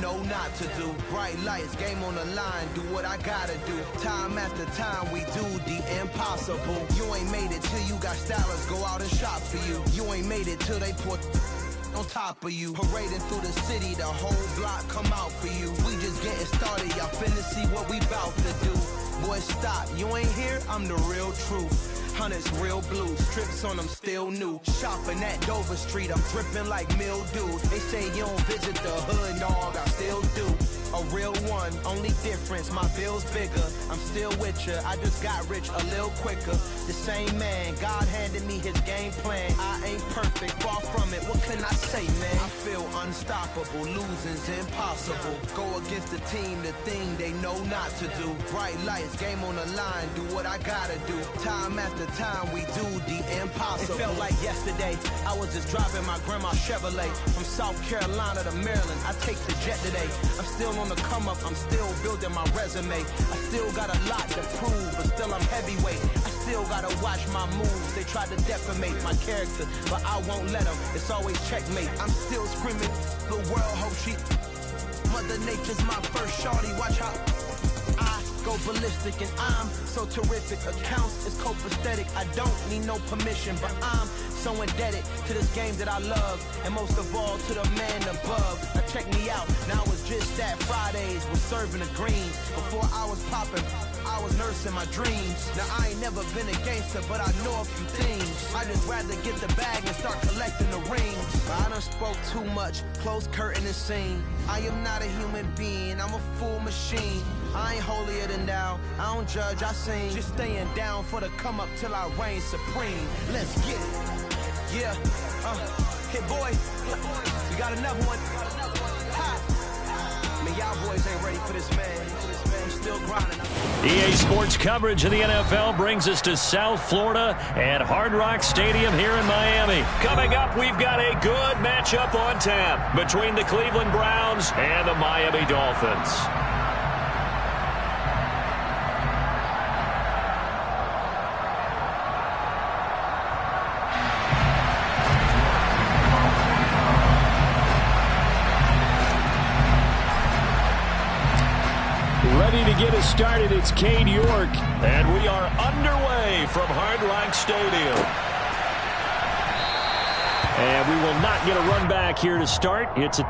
know not to do. Bright lights, game on the line, do what I gotta do. Time after time, we do the impossible. You ain't made it till you got stylers go out and shop for you. You ain't made it till they put on top of you. Parading through the city, the whole block come out for you. We just getting started, y'all finna see what we bout to do. Boy, stop, you ain't here, I'm the real truth. Hunters, real blue, strips on them still new. Shopping at Dover Street, I'm dripping like mildew. They say you don't visit the hood, dog, I still do. A real one, only difference, my bill's bigger. I'm still with ya, I just got rich a little quicker. The same man, God handed me his game plan. I ain't perfect, far from it, what can I say, man? I feel unstoppable, losing's impossible. Go against the team, the thing they know not to do. Bright lights, game on the line, do what I gotta do. Time after time, we do the impossible. It felt like yesterday, I was just driving my grandma's Chevrolet. From South Carolina to Maryland, I take the jet today. I'm still on the come up, I'm still building my resume. I still got a lot to prove, but still I'm heavyweight. I still gotta watch my moves. They tried to defamate my character, but I won't let them. It's always checkmate. I'm still screaming, the world hope she. Mother Nature's my first shorty, watch how I go ballistic, and I'm so terrific. Accounts is copacetic. I don't need no permission, but I'm so indebted to this game that I love, and most of all to the man above. Now check me out, now it's just that Fridays was serving the greens. Before I was popping, I was nursing my dreams. Now I ain't never been a gangster, but I know a few things. I just rather get the bag and start collecting the rings. I done spoke too much, close curtain and scene. I am not a human being, I'm a full machine. I ain't holier than thou, I don't judge, I sing. Just staying down for the come up till I reign supreme. Let's get it. Yeah, hit boy, we got another one. Ha! Man, y'all boys ain't ready for this, man. I'm still grinding. EA Sports coverage of the NFL brings us to South Florida at Hard Rock Stadium here in Miami. Coming up, we've got a good matchup on tap between the Cleveland Browns and the Miami Dolphins. Ready to get us started, it's Cade York, and we are underway from Hard Rock Stadium. And we will not get a run back here to start. It's a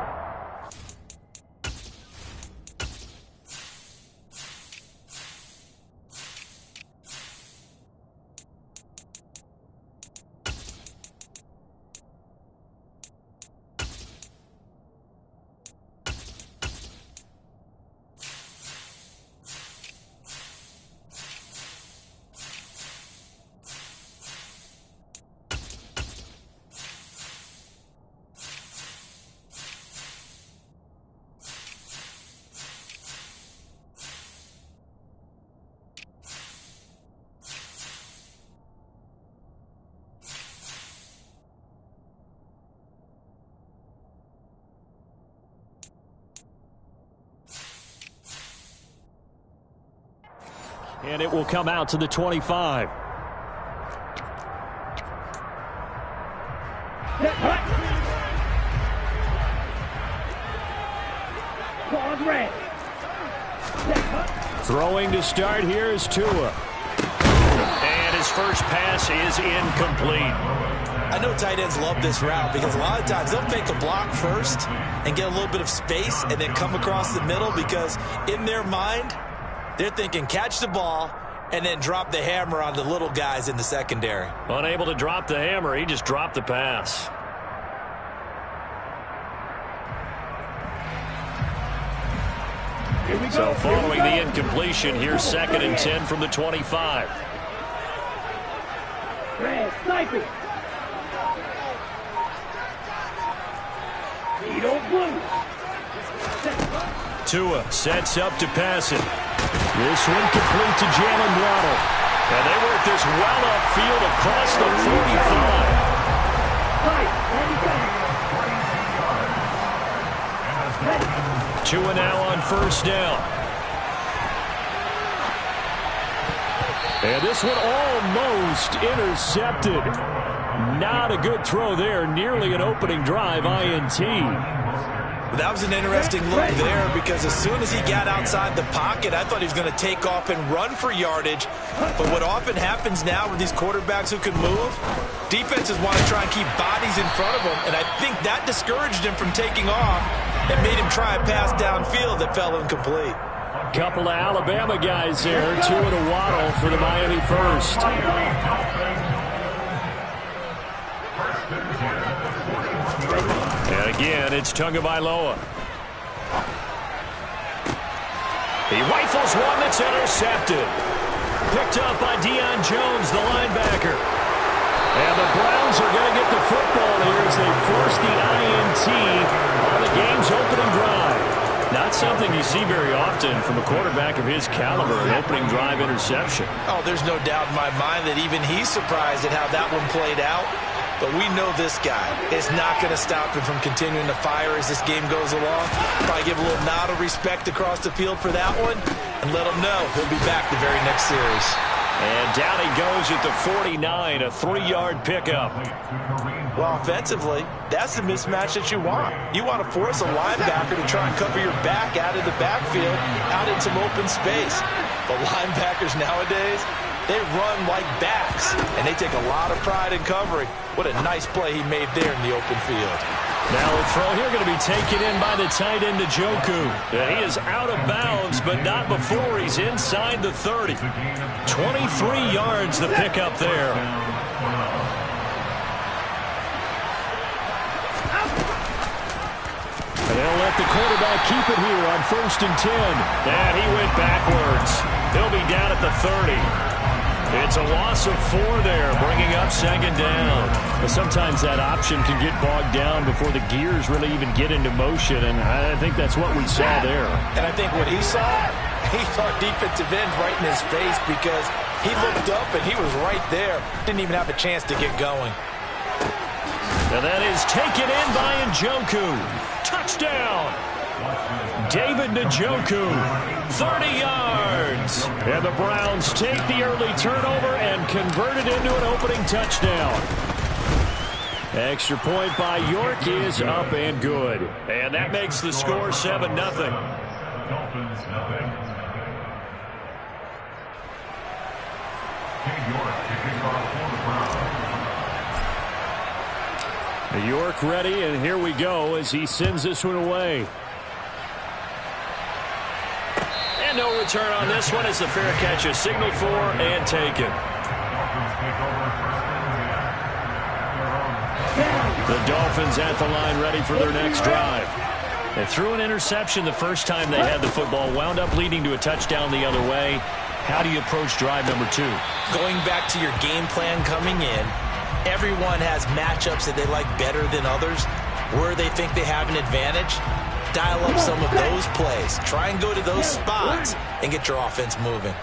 and it will come out to the 25. Throwing to start here is Tua. And his first pass is incomplete. I know tight ends love this route because a lot of times they'll fake a block first and get a little bit of space and then come across the middle because in their mind, they're thinking catch the ball and then drop the hammer on the little guys in the secondary. Unable to drop the hammer, he just dropped the pass. So following the incompletion, here's 2nd and 10 from the 25. Tua sets up to pass it. This one complete to Jalen Waddle. And they work this well upfield across the 45. Tua now on first down. And this one almost intercepted. Not a good throw there. Nearly an opening drive INT. That was an interesting look there because as soon as he got outside the pocket, I thought he was going to take off and run for yardage. But what often happens now with these quarterbacks who can move, defenses want to try and keep bodies in front of them, and I think that discouraged him from taking off and made him try a pass downfield that fell incomplete. Couple of Alabama guys there, two in a waddle for the Miami first. And again, it's Tagovailoa. He rifles one that's intercepted. Picked up by Deion Jones, the linebacker. And the Browns are going to get the football here as they force the INT on the game's opening drive. Not something you see very often from a quarterback of his caliber, an opening drive interception. Oh, there's no doubt in my mind that even he's surprised at how that one played out. But we know this guy is not going to stop him from continuing to fire as this game goes along. Probably give a little nod of respect across the field for that one and let him know he'll be back the very next series. And down he goes at the 49, a 3-yard pickup. Well, offensively, that's the mismatch that you want. You want to force a linebacker to try and cover your back out of the backfield, out in some open space. But linebackers nowadays, they run like backs, and they take a lot of pride in covering. What a nice play he made there in the open field. Now a throw here going to be taken in by the tight end, Njoku. He is out of bounds, but not before he's inside the 30. 23 yards the pickup there. And they'll let the quarterback keep it here on 1st and 10. And he went backwards. He'll be down at the 30. It's a loss of 4 there, bringing up 2nd down. But sometimes that option can get bogged down before the gears really even get into motion, and I think that's what we saw there. And I think what he saw defensive end right in his face because he looked up and he was right there. Didn't even have a chance to get going. And that is taken in by Njoku. Touchdown! David Njoku, 30 yards. And the Browns take the early turnover and convert it into an opening touchdown. Extra point by York is up and good. And that makes the score 7-0. York ready, and here we go as he sends this one away. And no return on this one as the fair catch is signaled for and taken. The Dolphins at the line ready for their next drive. They threw an interception the first time they had the football, wound up leading to a touchdown the other way. How do you approach drive number 2? Going back to your game plan coming in, everyone has matchups that they like better than others, where they think they have an advantage. Dial up some of those plays. Try and go to those spots and get your offense moving.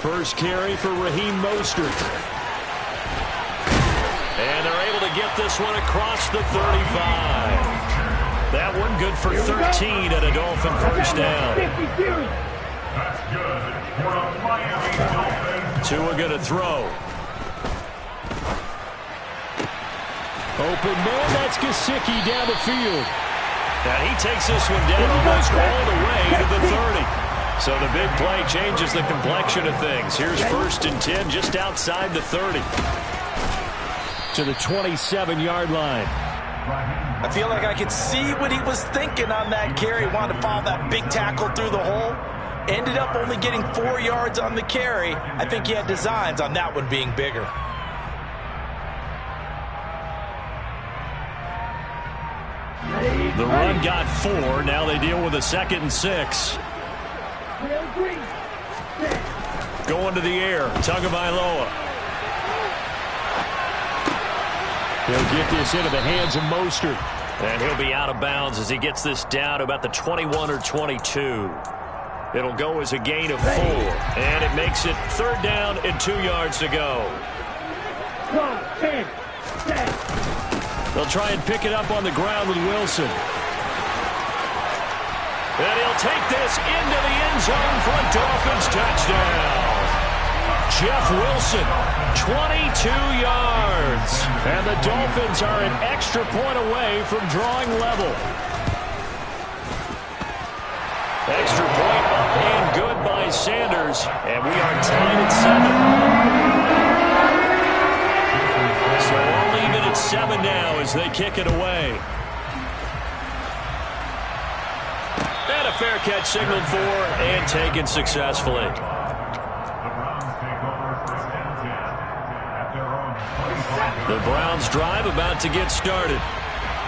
First carry for Raheem Mostert. And they're able to get this one across the 35. That one good for 13 at a Dolphin first down. Tua going to throw. Open man, that's Gesicki down the field. Now he takes this one down almost all the way to the 30. So the big play changes the complexion of things. Here's 1st and 10 just outside the 30. To the 27-yard line. I feel like I could see what he was thinking on that carry. Wanted to follow that big tackle through the hole. Ended up only getting 4 yards on the carry. I think he had designs on that one being bigger. The run got 4. Now they deal with a 2nd and 6. Going to the air. Tagovailoa. He'll get this into the hands of Mostert. And he'll be out of bounds as he gets this down to about the 21 or 22. It'll go as a gain of 4. And it makes it 3rd down and 2 yards to go. They'll try and pick it up on the ground with Wilson. And he'll take this into the end zone for a Dolphins touchdown. Jeff Wilson, 22 yards. And the Dolphins are an extra point away from drawing level. Extra point up and good by Sanders. And we are tied at 7. So all even at 7 now as they kick it away. And a fair catch signaled for and taken successfully. The Browns drive about to get started.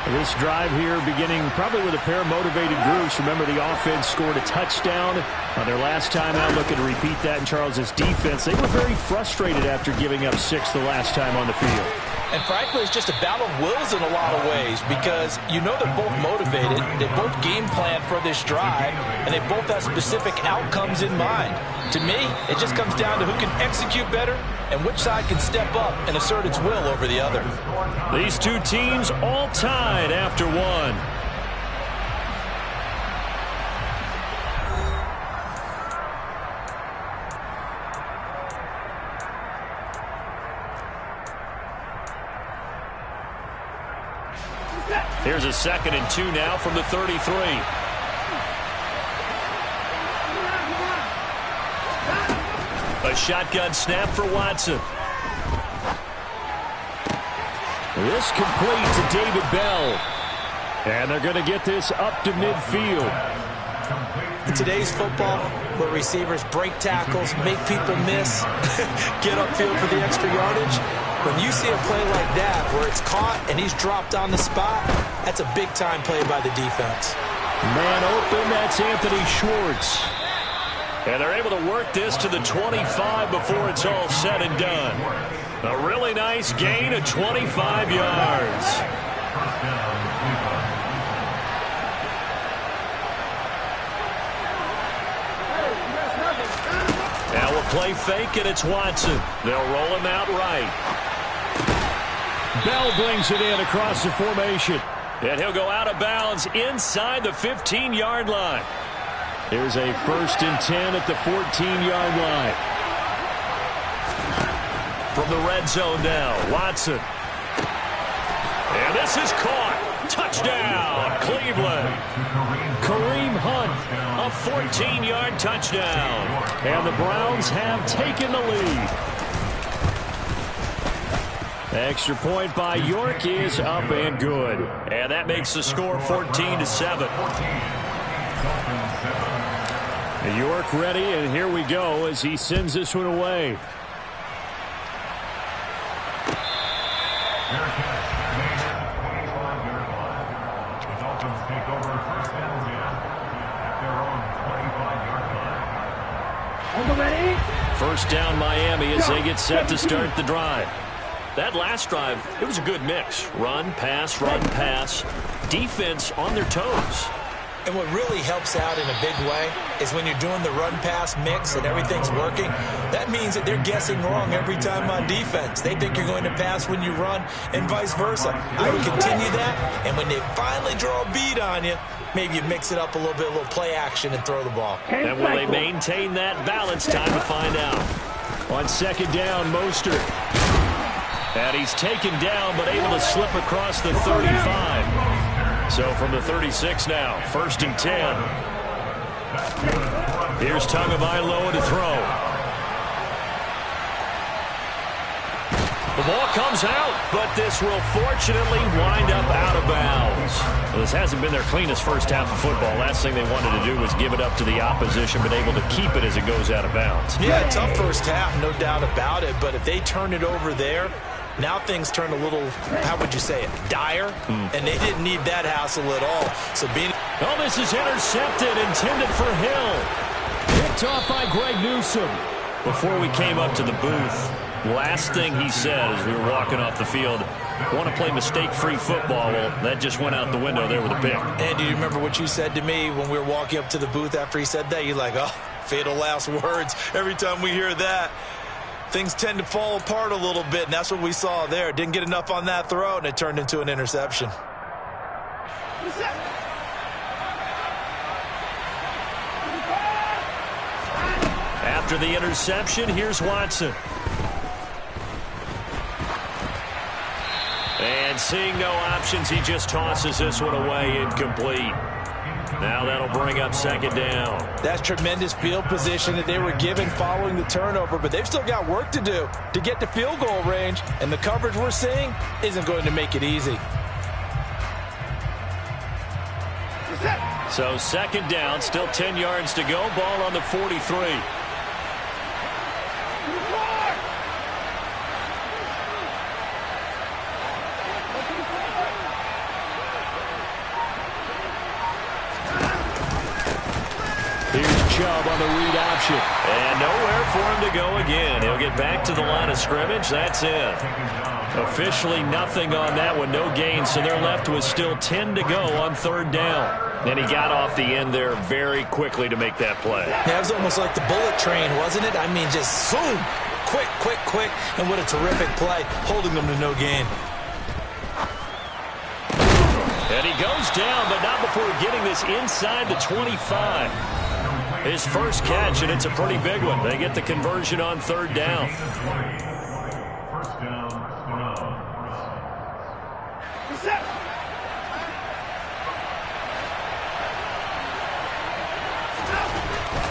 This drive here beginning probably with a pair of motivated groups. Remember, the offense scored a touchdown on their last time out. Looking to repeat that in Charles's defense. They were very frustrated after giving up 6 the last time on the field. And frankly, it's just a battle of wills in a lot of ways because you know they're both motivated. They both game plan for this drive, and they both have specific outcomes in mind. To me, it just comes down to who can execute better and which side can step up and assert its will over the other. These two teams all tied after 1. Here's a 2nd and 2 now from the 33. A shotgun snap for Watson. This complete to David Bell. And they're going to get this up to midfield. In today's football, where receivers break tackles, make people miss, get upfield for the extra yardage, when you see a play like that where it's caught and he's dropped on the spot, that's a big-time play by the defense. Man open, that's Anthony Schwartz. And they're able to work this to the 25 before it's all said and done. A really nice gain of 25 yards. Now we'll play fake, and it's Watson. They'll roll him out right. Bell brings it in across the formation. And he'll go out of bounds inside the 15-yard line. There's a 1st and 10 at the 14-yard line. From the red zone now, Watson. And this is caught. Touchdown, Cleveland. Kareem Hunt. A 14-yard touchdown. And the Browns have taken the lead. The extra point by York is up and good. And that makes the score 14-7. York ready, and here we go as he sends this one away. First down Miami as they get set to start the drive. That last drive, it was a good mix. Run, pass, defense on their toes. And what really helps out in a big way is when you're doing the run-pass mix and everything's working, that means that they're guessing wrong every time on defense. They think you're going to pass when you run and vice versa. I would continue that, and when they finally draw a bead on you, maybe you mix it up a little bit, a little play action, and throw the ball. And will they maintain that balance? Time to find out. On 2nd down, Mostert. And he's taken down, but able to slip across the 35. So from the 36 now, 1st and 10. Here's Tagovailoa to throw. The ball comes out, but this will fortunately wind up out of bounds. Well, this hasn't been their cleanest first half of football. Last thing they wanted to do was give it up to the opposition, but able to keep it as it goes out of bounds. Yeah, tough first half, no doubt about it. But if they turn it over there, now things turn a little, how would you say it, dire? And they didn't need that hassle at all. So being... Oh, this is intercepted, intended for Hill. Picked off by Greg Newsome. Before we came up to the booth, last thing he said as we were walking off the field, want to play mistake-free football. Well, that just went out the window there with a pick. And do you remember what you said to me when we were walking up to the booth after he said that? You're like, oh, fatal last words. Every time we hear that, things tend to fall apart a little bit, and that's what we saw there. Didn't get enough on that throw, and it turned into an interception. At After the interception, here's Watson. And seeing no options, he just tosses this one away, incomplete. Now that'll bring up second down. That's tremendous field position that they were given following the turnover, but they've still got work to do to get to field goal range, and the coverage we're seeing isn't going to make it easy. So second down, still 10 yards to go, ball on the 43. Chubb on the read option. And nowhere for him to go again. He'll get back to the line of scrimmage. That's it. Officially nothing on that one. No gain. So they're left with still 10 to go on third down. And he got off the end there very quickly to make that play. Yeah, it was almost like the bullet train, wasn't it? I mean, just zoom. Quick, quick, quick. And what a terrific play, holding them to no gain. And he goes down, but not before getting this inside the 25. His first catch, and it's a pretty big one. They get the conversion on third down.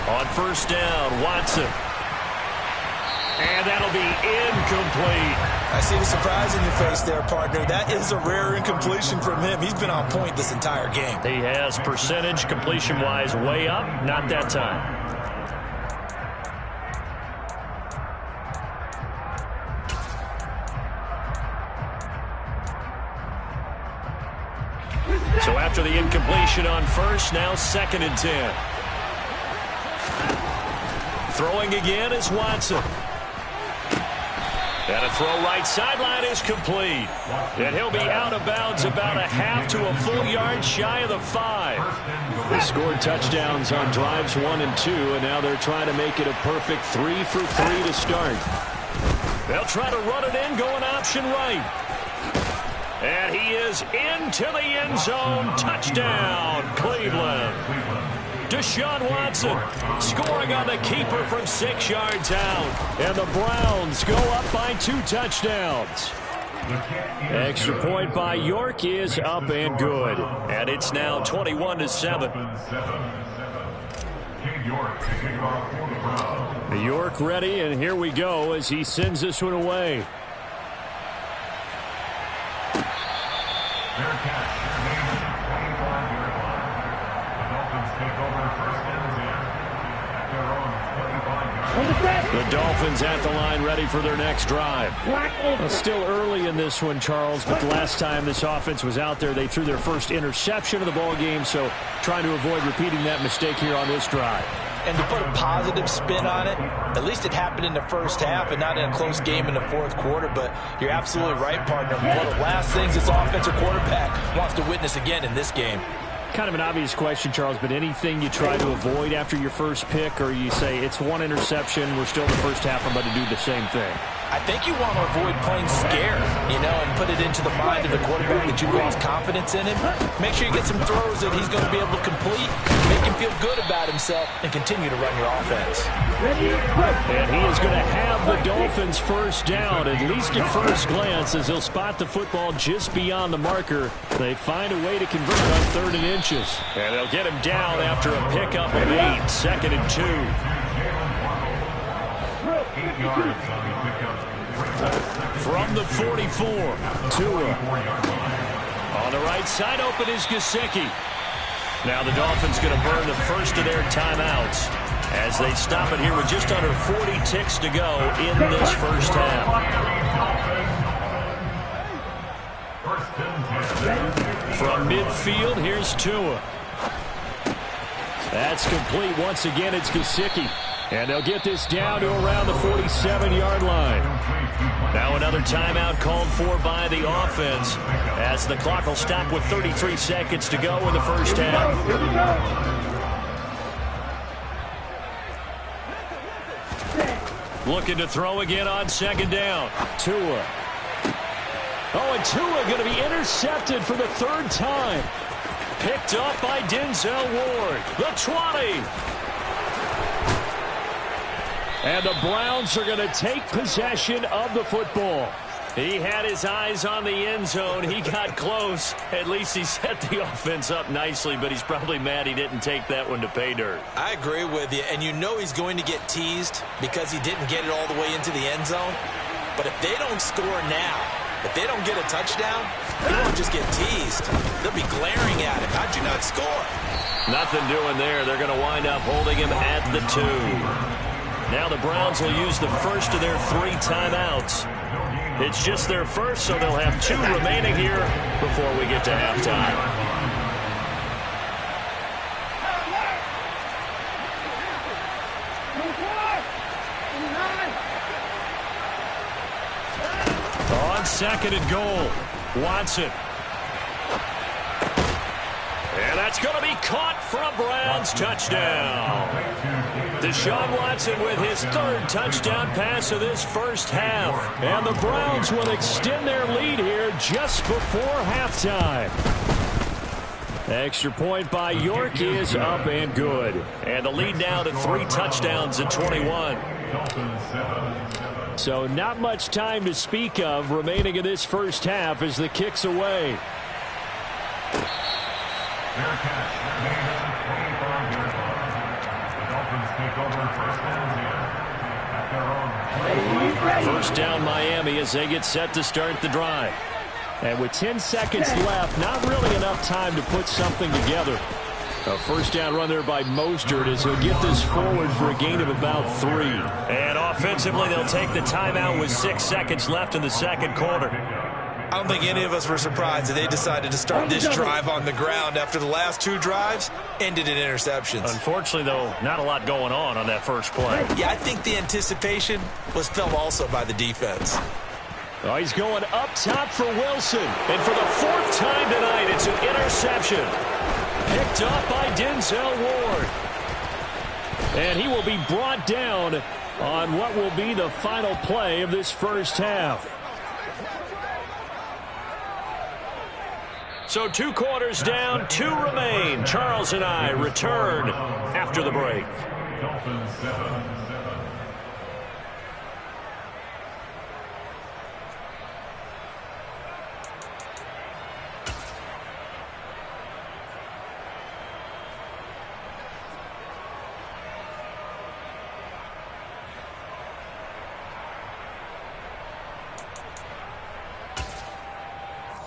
On first down, Watson. And that'll be incomplete. I see the surprise in your face there, partner. That is a rare incompletion from him. He's been on point this entire game. He has percentage completion-wise way up. Not that time. So after the incompletion on first, now second and 10. Throwing again is Watson. And a throw right sideline is complete. And he'll be out of bounds about a half to a full yard shy of the 5. They scored touchdowns on drives 1 and 2, and now they're trying to make it a perfect 3 for 3 to start. They'll try to run it in, going option right. And he is into the end zone. Touchdown, Cleveland. Deshaun Watson scoring on the keeper from 6 yards out. And the Browns go up by 2 touchdowns. Extra point by York is up and good. And it's now 21-7. York ready, and here we go as he sends this one away. The Dolphins at the line ready for their next drive. Well, still early in this one, Charles, but the last time this offense was out there, they threw their first interception of the ball game, so trying to avoid repeating that mistake here on this drive. And to put a positive spin on it, at least it happened in the first half and not in a close game in the fourth quarter, but you're absolutely right, partner. One of the last things this offensive quarterback wants to witness again in this game. Kind of an obvious question, Charles, but anything you try to avoid after your first pick, or you say it's one interception, we're still in the first half, I'm about to do the same thing? I think you want to avoid playing scared, and put it into the mind of the quarterback that you've lost confidence in him. Make sure you get some throws that he's going to be able to complete, make him feel good about himself, and continue to run your offense. And he is going to have the Dolphins first down, at least at first glance, as he'll spot the football just beyond the marker. They find a way to convert on 3rd and inches. And they'll get him down after a pickup of 8, 2nd and 2. From the 44, Tua. On the right side, open is Gesicki. Now the Dolphins going to burn the first of their timeouts as they stop it here with just under 40 ticks to go in this first half. From midfield, here's Tua. That's complete. Once again, it's Gesicki. And they'll get this down to around the 47-yard line. Now another timeout called for by the offense as the clock will stop with 33 seconds to go in the first half. Looking to throw again on 2nd down. Tua. Oh, and Tua going to be intercepted for the 3rd time. Picked up by Denzel Ward. The 20. And the Browns are going to take possession of the football. He had his eyes on the end zone. He got close. At least he set the offense up nicely, but he's probably mad he didn't take that one to pay dirt. I agree with you, and you know he's going to get teased because he didn't get it all the way into the end zone. But if they don't score now, if they don't get a touchdown, they won't just get teased. They'll be glaring at him. How'd you not score? Nothing doing there. They're going to wind up holding him at the 2. Now the Browns will use the first of their 3 timeouts. It's just their first, so they'll have 2 remaining here before we get to halftime. On 2nd and goal, Watson. And that's going to be caught for a Browns touchdown. Deshaun Watson with his 3rd touchdown pass of this first half. And the Browns will extend their lead here just before halftime. Extra point by York is up and good. And the lead now to 3 touchdowns at 21. So not much time to speak of remaining in this first half as the kick's away. First down Miami as they get set to start the drive. And with 10 seconds left, not really enough time to put something together. A first down run there by Mostert as he'll get this forward for a gain of about 3. And offensively, they'll take the timeout with 6 seconds left in the second quarter. I don't think any of us were surprised that they decided to start this drive on the ground after the last 2 drives ended in interceptions. Unfortunately, though, not a lot going on that first play. Yeah, I think the anticipation was felt also by the defense. Oh, he's going up top for Wilson. And for the 4th time tonight, it's an interception. Picked up by Denzel Ward. And he will be brought down on what will be the final play of this first half. So 2 quarters down, 2 remain. Charles and I return after the break.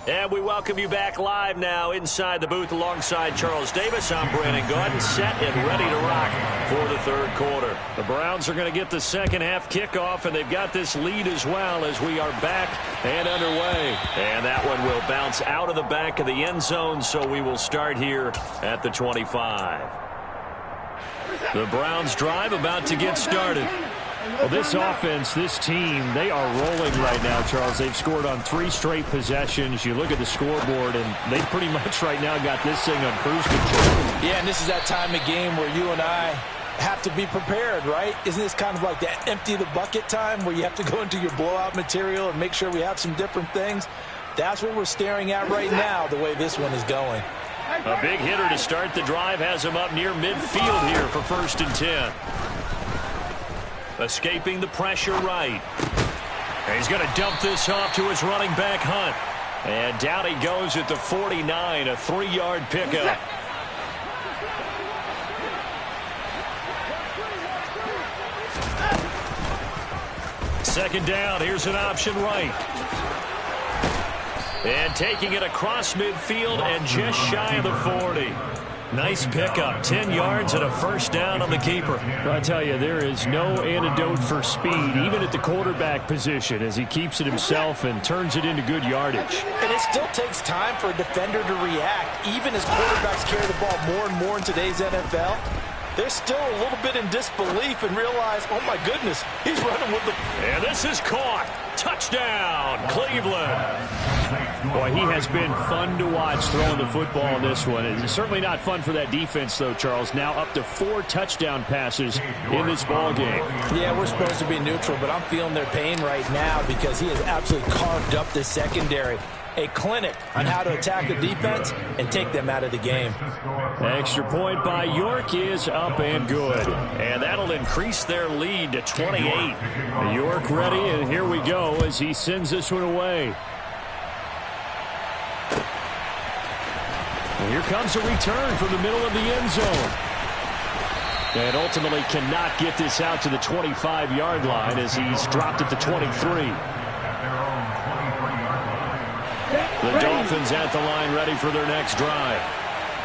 And we welcome you back live now inside the booth alongside Charles Davis. I'm Brandon Gaudin, set and ready to rock for the 3rd quarter. The Browns are going to get the second half kickoff, and they've got this lead as well as we are back and underway. And that one will bounce out of the back of the end zone, so we will start here at the 25. The Browns drive about to get started. Well, this offense, this team, they are rolling right now, Charles. They've scored on 3 straight possessions. You look at the scoreboard, and they pretty much right now got this thing on cruise control. Yeah, and this is that time of game where you and I have to be prepared, right? Isn't this kind of like that empty the bucket time where you have to go into your blowout material and make sure we have some different things? That's what we're staring at right now, the way this one is going. A big hitter to start the drive has him up near midfield here for 1st and 10. Escaping the pressure right. And he's going to dump this off to his running back, Hunt. And down he goes at the 49, a 3-yard pickup. Second down, here's an option right. And taking it across midfield and just shy of the 40. Nice pickup, 10 yards and a first down on the keeper. I tell you, there is no antidote for speed, even at the quarterback position, as he keeps it himself and turns it into good yardage. And it still takes time for a defender to react, even as quarterbacks carry the ball more and more in today's NFL. They're still a little bit in disbelief and realize, oh my goodness, he's running with the... And this is caught. Touchdown, Cleveland. Boy, he has been fun to watch throwing the football in this one. It's certainly not fun for that defense, though, Charles. Now up to 4 touchdown passes in this ball game. Yeah, we're supposed to be neutral, but I'm feeling their pain right now because he has absolutely carved up the secondary. a clinic on how to attack the defense and take them out of the game. Extra point by York is up and good. And that'll increase their lead to 28. York ready, and here we go as he sends this one away. And here comes a return from the middle of the end zone. And ultimately cannot get this out to the 25-yard line as he's dropped at the 23. The Dolphins at the line ready for their next drive.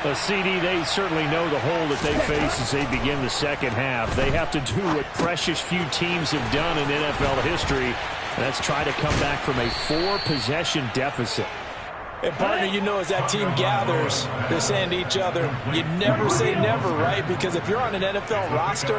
The CD, they certainly know the hole that they face as they begin the second half. They have to do what precious few teams have done in NFL history, and that's try to come back from a 4-possession deficit. And, partner, you know, as that team gathers, they're saying to each other, you never say never, right? Because if you're on an NFL roster,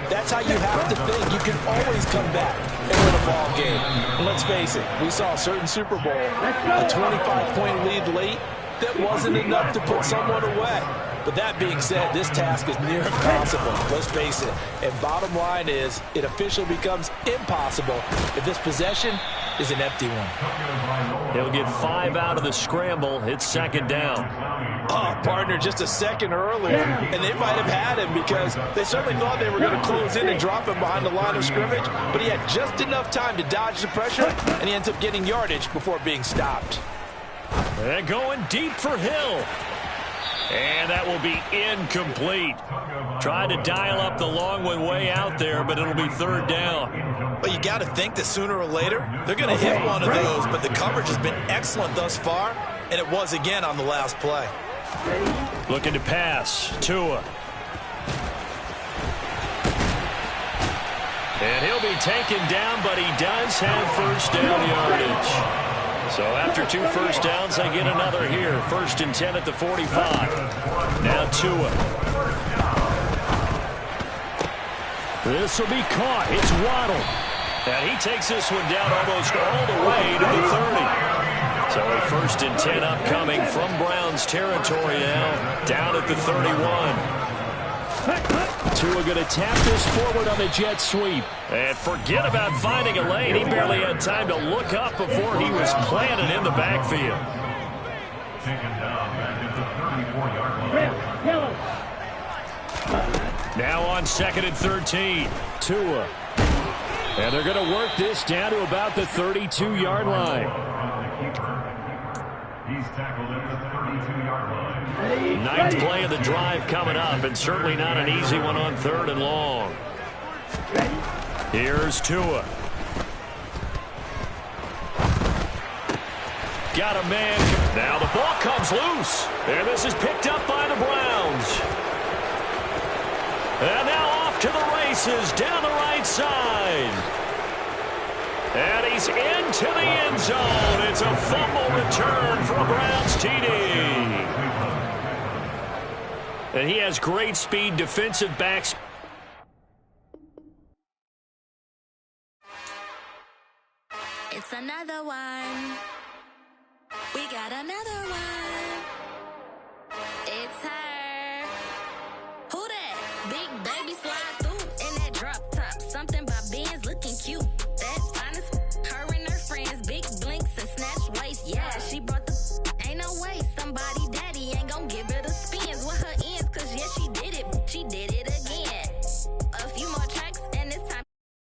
that's how you have to think. You can always come back and win a ball game. And let's face it, we saw a certain Super Bowl, a 25-point lead late, that wasn't enough to put someone away. But that being said, this task is near impossible. Let's face it. And bottom line is, it officially becomes impossible if this possession is an empty one. He'll get 5 out of the scramble. It's second down. Oh, partner, just a second earlier, and they might have had him because they certainly thought they were going to close in and drop him behind the line of scrimmage, but he had just enough time to dodge the pressure, and he ends up getting yardage before being stopped. And going deep for Hill. And that will be incomplete. Tried to dial up the long one way out there, but it'll be third down. Well, you got to think that sooner or later, they're going to hit one of those, but the coverage has been excellent thus far, and it was again on the last play. Looking to pass. Tua. And he'll be taken down, but he does have first down yardage. So after 2 first downs, they get another here. 1st and 10 at the 45. Now Tua. This will be caught. It's Waddle. And he takes this one down almost all the way to the 30. So a 1st and 10 upcoming from Browns territory now. Down at the 31. Tua going to tap this forward on the jet sweep. And forget about finding a lane. He barely had time to look up before he was planted in the backfield. Now on 2nd and 13. Tua. And they're going to work this down to about the 32-yard line. He's tackled at the 32-yard line. 9th play of the drive coming up, and certainly not an easy one on 3rd and long. Here's Tua. Got a man. Now the ball comes loose. And this is picked up by the Browns. And now off to the races down the right side. And he's into the end zone. It's a fumble return for a Browns TD. And he has great speed, defensive backs. It's another one. We got another one. It's her. Who that? Big baby slide through in that drop top. Something by Benz looking cute. That's honest. Her and her friends, big blinks and snatch waist. Yeah,